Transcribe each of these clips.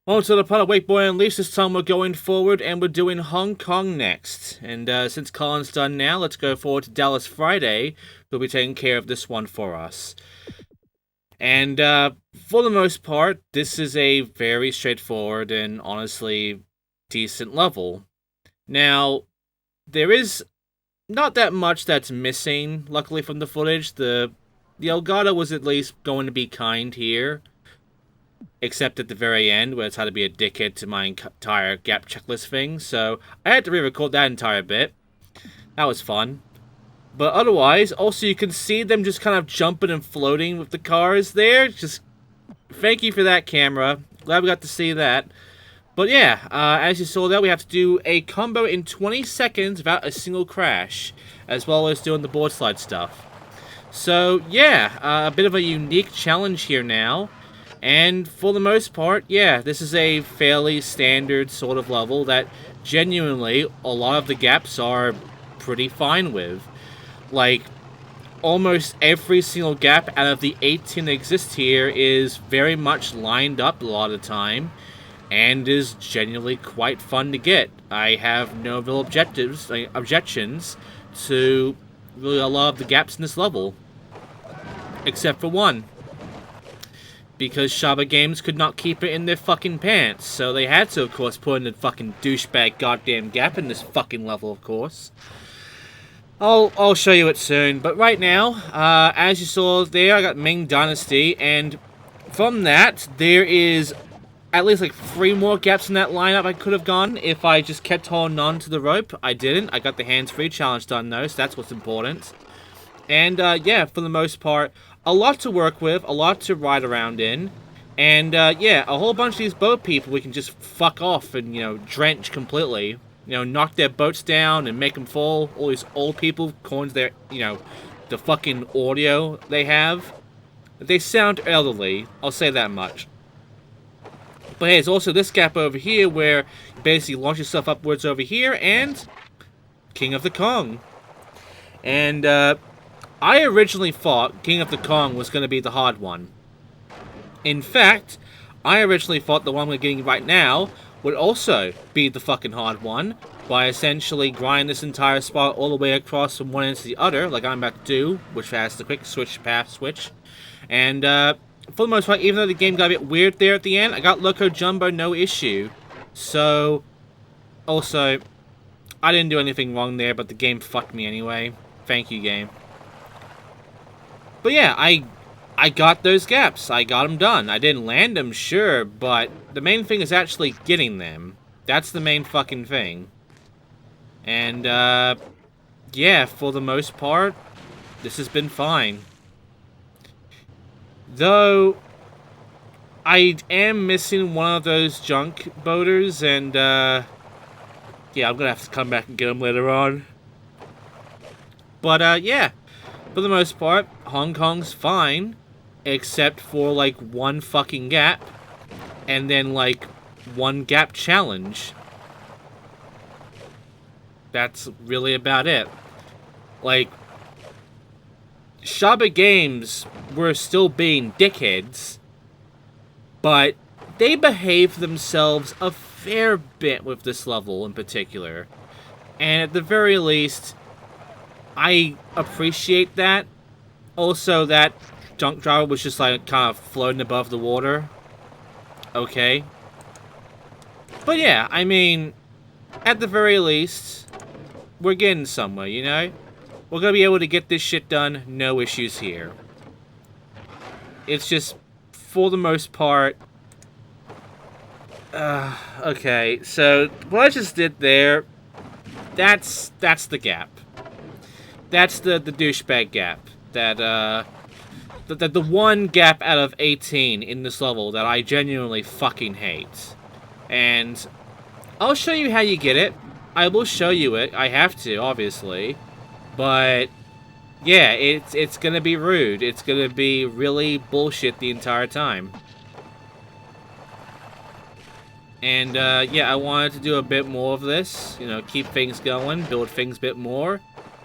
Well, to the part of Wakeboarding Unleashed, this time we're going forward and we're doing Hong Kong next. And since Colin's done now, let's go forward to Dallas Friday, who'll be taking care of this one for us. And for the most part, this is a very straightforward and honestly decent level. Now, there is not that much that's missing, luckily, from the footage. The Elgato was at least going to be kind here. Except at the very end, where it's had to be a dickhead to my entire gap checklist thing. So I had to re-record that entire bit. That was fun. But otherwise, also you can see them just kind of jumping and floating with the cars there. Just thank you for that, camera. Glad we got to see that. But yeah, as you saw there, we have to do a combo in 20 seconds without a single crash, as well as doing the board slide stuff. So yeah, a bit of a unique challenge here now. And for the most part, yeah, this is a fairly standard sort of level that genuinely a lot of the gaps are pretty fine with. Like, almost every single gap out of the 18 that exist here is very much lined up a lot of the time and is genuinely quite fun to get. I have no real objections to really a lot of the gaps in this level, except for one. Because Shaba Games could not keep it in their fucking pants, so they had to, of course, put in a fucking douchebag goddamn gap in this fucking level, of course. I'll show you it soon, but right now, as you saw there, I got Ming Dynasty, and from that, there is at least like 3 more gaps in that lineup I could have gone if I just kept holding on to the rope. I didn't. I got the hands-free challenge done, though, so that's what's important. And, yeah, for the most part, a lot to work with, a lot to ride around in, and, yeah, a whole bunch of these boat people we can just fuck off and, you know, drench completely. You know, knock their boats down and make them fall. All these old people, according to their, you know, the fucking audio they have. They sound elderly, I'll say that much. But hey, there's also this gap over here where you basically launch yourself upwards over here, and King of the Kong. And, I originally thought King of the Kong was going to be the hard one. In fact, I originally thought the one we're getting right now would also be the fucking hard one, by essentially grind this entire spot all the way across from one end to the other, like I'm about to do, which has the quick switch path switch. And, for the most part, even though the game got a bit weird there at the end, I got Loco Jumbo no issue. So, also, I didn't do anything wrong there, but the game fucked me anyway. Thank you, game. But yeah, I got those gaps. I got them done. I didn't land them, sure, but the main thing is actually getting them. That's the main fucking thing. And, yeah, for the most part, this has been fine. Though, I am missing one of those junk boaters, and, yeah, I'm gonna have to come back and get them later on. But, yeah. For the most part, Hong Kong's fine, except for, like, one fucking gap, and then, like, one gap challenge. That's really about it. Like, Shaba Games were still being dickheads, but they behaved themselves a fair bit with this level in particular. And at the very least, I appreciate that. Also, that junk driver was just like kind of floating above the water. Okay. But yeah, I mean, at the very least, we're getting somewhere, you know? We're gonna be able to get this shit done, no issues here. It's just, for the most part... okay, so what I just did there, that's the gap. That's the douchebag gap. That, the one gap out of 18 in this level that I genuinely fucking hate. And I'll show you how you get it. I will show you it. I have to, obviously. But, yeah, it's gonna be rude. It's gonna be really bullshit the entire time. And, yeah, I wanted to do a bit more of this. You know, keep things going, build things a bit more.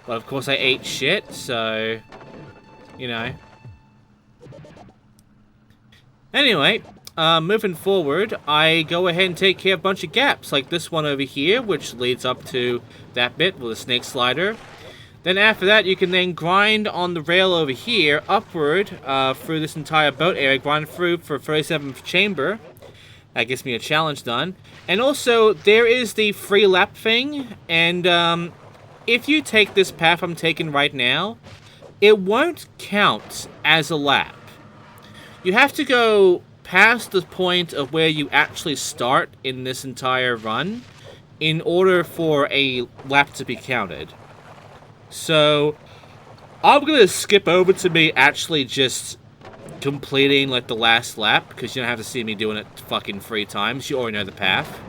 But of course I ate shit, so, you know. Anyway, moving forward, I go ahead and take care of a bunch of gaps, like this one over here, which leads up to that bit with a snake slider. Then after that, you can then grind on the rail over here, upward, through this entire boat area, grind through for 37th chamber. That gets me a challenge done. And also, there is the free lap thing, and if you take this path I'm taking right now, it won't count as a lap. You have to go past the point of where you actually start in this entire run in order for a lap to be counted. So, I'm gonna skip over to me actually just completing, like, the last lap, because you don't have to see me doing it fucking 3 times. You already know the path.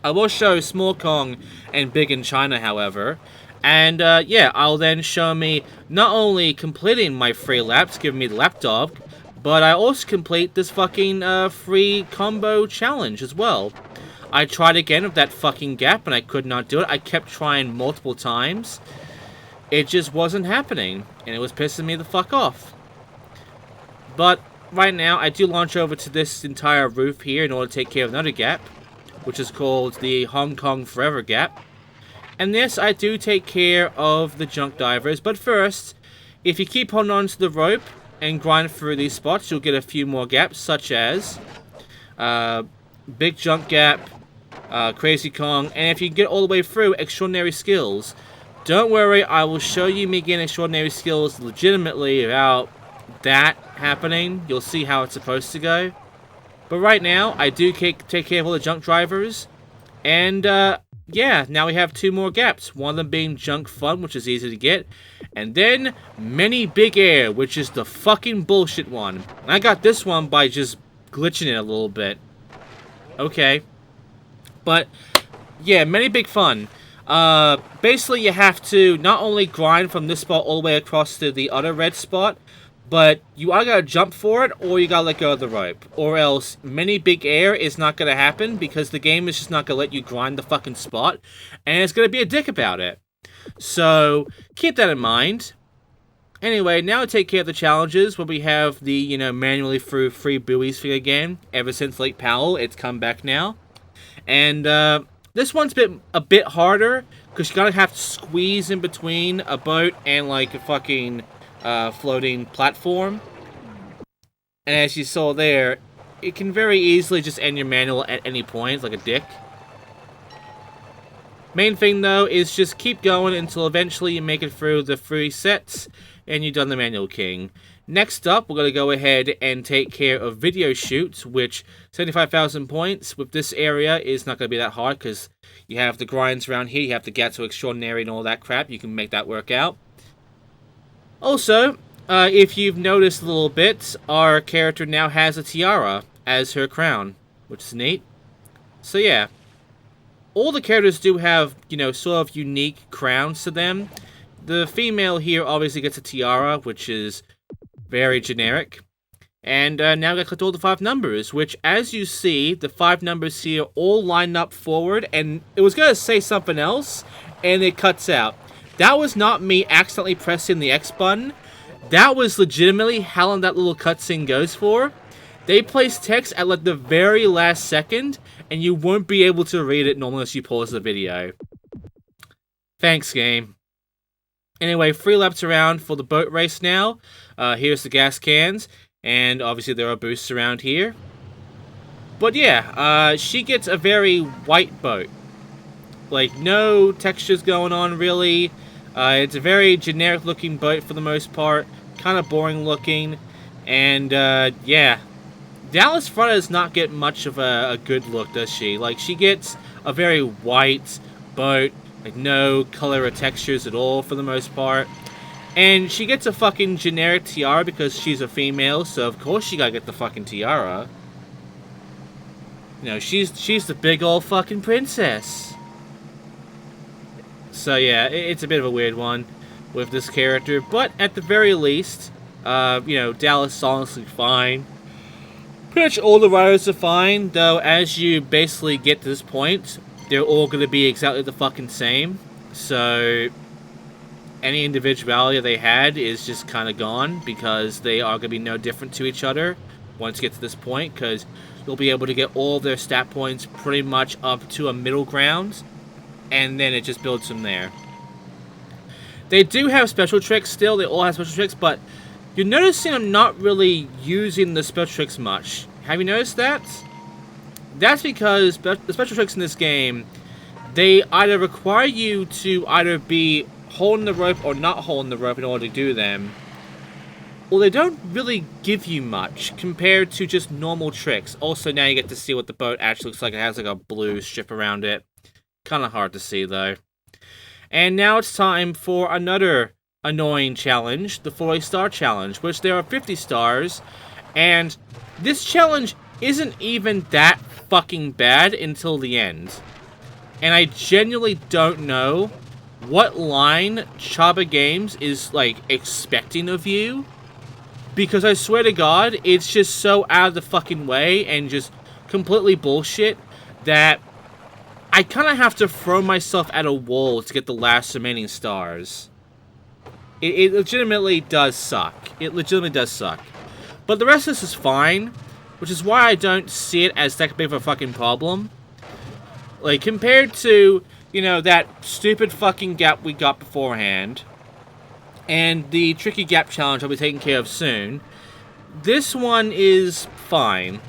I will show Small Kong and Big in China, however. And, yeah, I'll then show me not only completing my 3 laps, giving me the lap dog, but I also complete this fucking, free combo challenge as well. I tried again with that fucking gap, and I could not do it. I kept trying multiple times. It just wasn't happening, and it was pissing me the fuck off. But right now, I do launch over to this entire roof here in order to take care of another gap, which is called the Hong Kong Forever Gap. And this, I do take care of the junk divers, but first, if you keep holding on to the rope and grind through these spots, you'll get a few more gaps, such as Big Junk Gap, Crazy Kong, and if you get all the way through, Extraordinary Skills. Don't worry, I will show you me getting Extraordinary Skills legitimately without that happening. You'll see how it's supposed to go. But right now, I do take care of all the junk drivers. And, yeah, now we have 2 more gaps. One of them being Junk Fun, which is easy to get. And then, Many Big Air, which is the fucking bullshit one. And I got this one by just glitching it a little bit. Okay. But, yeah, Many Big Fun. Basically you have to not only grind from this spot all the way across to the other red spot, but you either gotta jump for it, or you gotta let go of the rope. Or else, Many Big Air is not gonna happen, because the game is just not gonna let you grind the fucking spot, and it's gonna be a dick about it. So, keep that in mind. Anyway, now to take care of the challenges, where we have the, you know, manually through 3 buoys thing again. Ever since Lake Powell, it's come back now. And, this one's a bit harder, because you gotta have to squeeze in between a boat and, like, a fucking, floating platform. And as you saw there, it can very easily just end your manual at any point, like a dick. Main thing, though, is just keep going until eventually you make it through the 3 sets, and you've done the manual king. Next up, we're going to go ahead and take care of video shoots, which 75,000 points with this area is not going to be that hard, because you have the grinds around here, you have to get to extraordinary and all that crap, you can make that work out. Also, if you've noticed a little bit, our character now has a tiara as her crown, which is neat. So yeah, all the characters do have, you know, sort of unique crowns to them. The female here obviously gets a tiara, which is very generic. And now I collect all the 5 numbers, which, as you see, the 5 numbers here all line up forward, and it was going to say something else, and it cuts out. That was not me accidentally pressing the X button. That was legitimately how long that little cutscene goes for. They place text at, like, the very last second, and you won't be able to read it normally unless you pause the video. Thanks, game. Anyway, 3 laps around for the boat race now. Here's the gas cans, and obviously there are boosts around here. But yeah, she gets a very white boat. Like, no textures going on, really. It's a very generic looking boat for the most part. Kind of boring looking. And, yeah. Dallas Front does not get much of a good look, does she? Like, she gets a very white boat. Like, no color or textures at all for the most part. And she gets a fucking generic tiara because she's a female, so of course she gotta get the fucking tiara. You know, she's the big old fucking princess. So yeah, it's a bit of a weird one with this character, but at the very least, you know, Dallas is honestly fine. Pretty much all the riders are fine, though as you basically get to this point, they're all going to be exactly the fucking same. So any individuality they had is just kind of gone, because they are going to be no different to each other once you get to this point, because you'll be able to get all their stat points pretty much up to a middle ground, and then it just builds from there. They do have special tricks still, they all have special tricks, but you're noticing I'm not really using the special tricks much. Have you noticed that? That's because the special tricks in this game, they either require you to either be holding the rope or not holding the rope in order to do them. Well, they don't really give you much compared to just normal tricks. Also, now you get to see what the boat actually looks like. It has like a blue strip around it. Kind of hard to see, though. And now it's time for another annoying challenge, the 40-star challenge, which there are 50 stars. And this challenge isn't even that fucking bad until the end. And I genuinely don't know what line Shaba Games is, like, expecting of you. Because I swear to God, it's just so out of the fucking way and just completely bullshit that I kind of have to throw myself at a wall to get the last remaining stars. It legitimately does suck. It legitimately does suck. But the rest of this is fine, which is why I don't see it as that big of a fucking problem. Like, compared to, you know, that stupid fucking gap we got beforehand, and the tricky gap challenge I'll be taking care of soon, this one is fine.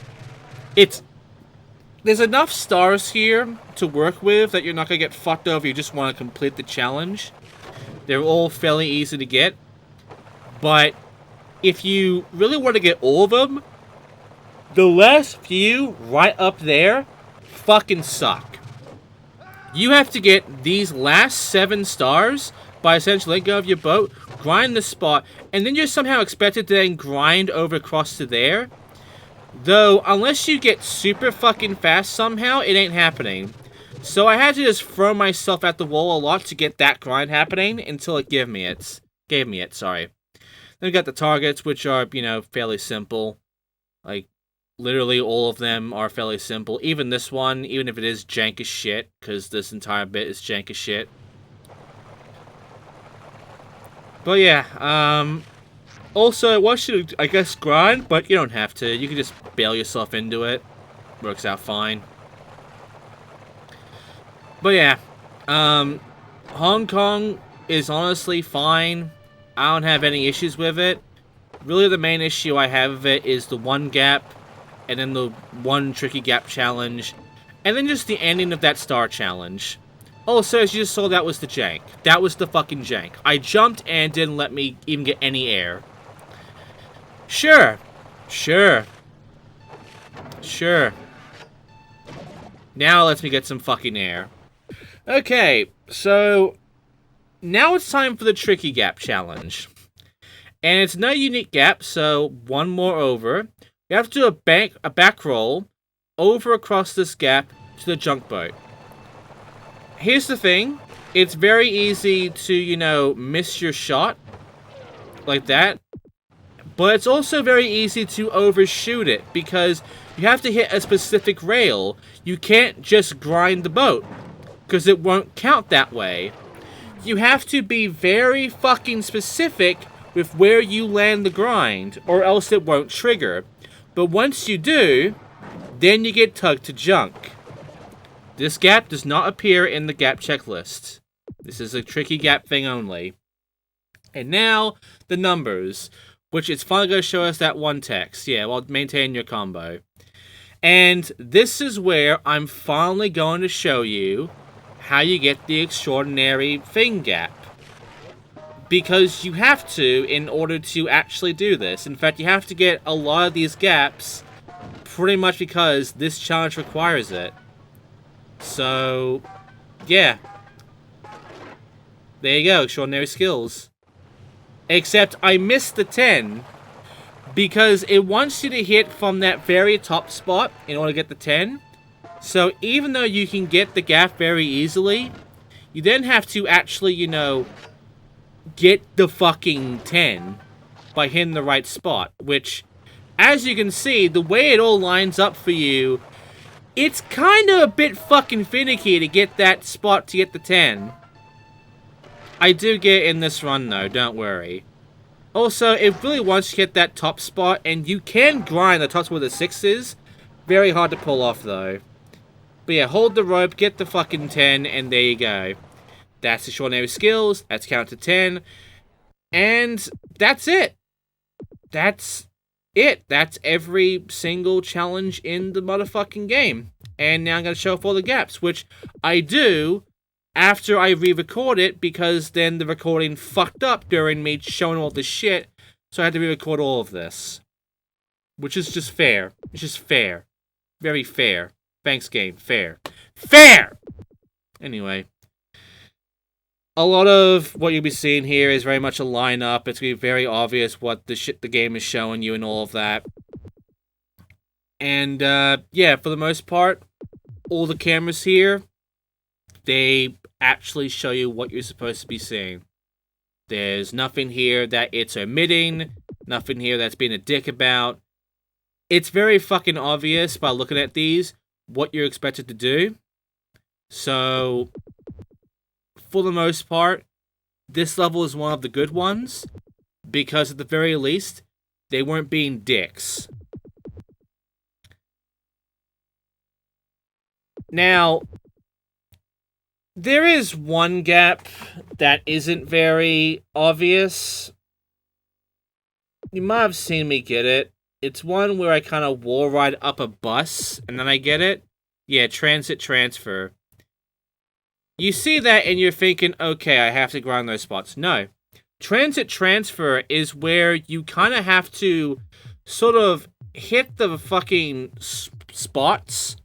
There's enough stars here to work with that you're not going to get fucked over if you just want to complete the challenge. They're all fairly easy to get. But if you really want to get all of them, the last few right up there fucking suck. You have to get these last 7 stars by essentially letting go of your boat, grind the spot, and then you're somehow expected to then grind over across to there. Though, unless you get super fucking fast somehow, it ain't happening. So I had to just throw myself at the wall a lot to get that grind happening until it gave me it, sorry. Then we got the targets, which are, you know, fairly simple. Like, literally all of them are fairly simple. Even this one, even if it is jank as shit, because this entire bit is jank as shit. But yeah, also, it wants you to, I guess, grind, but you don't have to. You can just bail yourself into it. Works out fine. But yeah, Hong Kong is honestly fine. I don't have any issues with it. Really, the main issue I have with it is the one gap, and then the one tricky gap challenge, and then just the ending of that star challenge. Also, as you just saw, that was the jank. That was the fucking jank. I jumped and didn't let me even get any air. Sure. Now lets me get some fucking air. Okay, so now it's time for the tricky gap challenge. And it's no unique gap, so one more over. You have to do a back roll over across this gap to the junk boat. Here's the thing, it's very easy to, you know, miss your shot, like that, but it's also very easy to overshoot it, because you have to hit a specific rail. You can't just grind the boat, because it won't count that way. You have to be very fucking specific with where you land the grind, or else it won't trigger. But once you do, then you get tugged to junk. This gap does not appear in the gap checklist. This is a tricky gap thing only. And now, the numbers, which is finally going to show us that one text. Yeah, well, maintain your combo. And this is where I'm finally going to show you how you get the extraordinary thing gap. Because you have to in order to actually do this. In fact, you have to get a lot of these gaps pretty much because this challenge requires it. So, yeah. There you go, extraordinary skills. Except I missed the 10 because it wants you to hit from that very top spot in order to get the 10. So even though you can get the gap very easily, you then have to actually, you know, get the fucking 10 by hitting the right spot. Which, as you can see, the way it all lines up for you, it's kind of a bit fucking finicky to get that spot to get the 10. I do get it in this run, though, don't worry. Also, it really wants to hit that top spot, and you can grind the top spot with the 6s. Very hard to pull off, though. But yeah, hold the rope, get the fucking 10, and there you go. That's the extraordinary skills. That's count to 10. And that's it. That's it. That's every single challenge in the motherfucking game. And now I'm going to show off all the gaps, which I do after I re-record it, because then the recording fucked up during me showing all this shit, so I had to re-record all of this. Which is just fair. It's just fair. Very fair. Thanks, game. Fair. Fair! Anyway. A lot of what you'll be seeing here is very much a lineup. It's going to be very obvious what the shit the game is showing you and all of that. And, yeah, for the most part, all the cameras here, they actually show you what you're supposed to be seeing. There's nothing here that it's omitting, nothing here that's being a dick about. It's very fucking obvious by looking at these what you're expected to do. So, for the most part, this level is one of the good ones, because at the very least, they weren't being dicks. Now, there is one gap that isn't very obvious. You might have seen me get it. It's one where I kind of wall ride up a bus, and then I get it. Yeah, transit transfer. You see that and you're thinking, okay, I have to grind those spots. No. Transit transfer is where you kind of have to sort of hit the fucking spots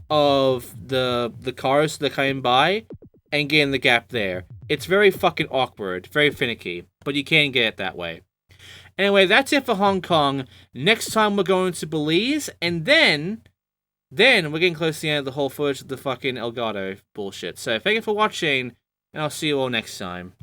of the cars that are coming by and get in the gap there. It's very fucking awkward, very finicky, but you can get it that way. Anyway, that's it for Hong Kong. Next time we're going to Belize, and then we're getting close to the end of the whole footage of the fucking Elgato bullshit. So thank you for watching, and I'll see you all next time.